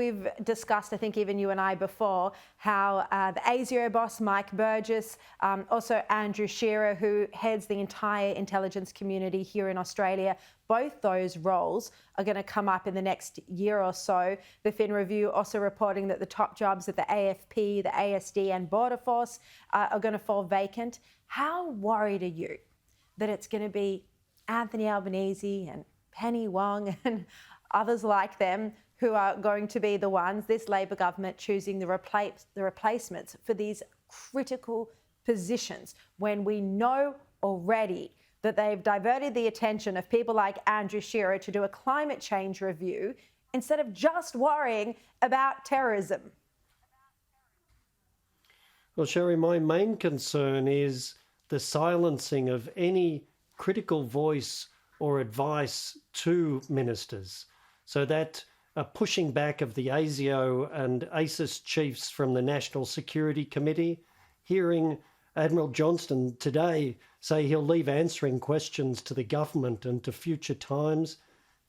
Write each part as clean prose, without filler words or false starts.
we've discussed, I think even you and I before, how the ASIO boss, Mike Burgess, also Andrew Shearer, who heads the entire intelligence community here in Australia, both those roles are going to come up in the next year or so. The Fin Review also reporting that the top jobs at the AFP, the ASD and Border Force are going to fall vacant. How worried are you that it's going to be Anthony Albanese and Penny Wong and others like them who are going to be the ones, this Labor government, choosing the replacements for these critical positions when we know already that they've diverted the attention of people like Andrew Shearer to do a climate change review instead of just worrying about terrorism? Well, Sharri, my main concern is the silencing of any critical voice or advice to ministers, so that a pushing back of the ASIO and ASIS chiefs from the National Security Committee, hearing Admiral Johnston today say he'll leave answering questions to the government and to future times.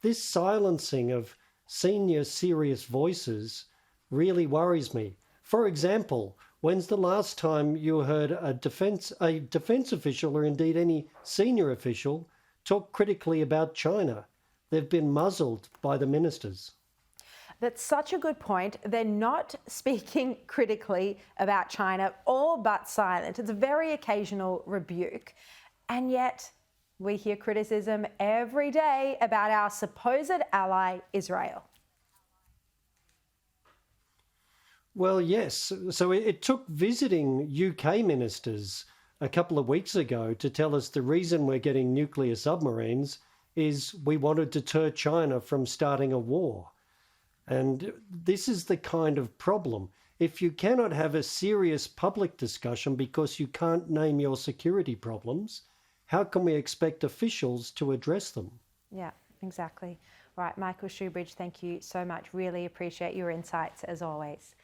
This silencing of senior serious voices really worries me. For example, when's the last time you heard a defence official, or indeed any senior official, talk critically about China? They've been muzzled by the ministers. That's such a good point. They're not speaking critically about China, all but silent. It's a very occasional rebuke. And yet we hear criticism every day about our supposed ally, Israel. Well, yes. So it took visiting UK ministers a couple of weeks ago to tell us the reason we're getting nuclear submarines is we want to deter China from starting a war. And this is the kind of problem. If you cannot have a serious public discussion because you can't name your security problems, how can we expect officials to address them? Yeah, exactly. Right, Michael Shoebridge, thank you so much. Really appreciate your insights as always.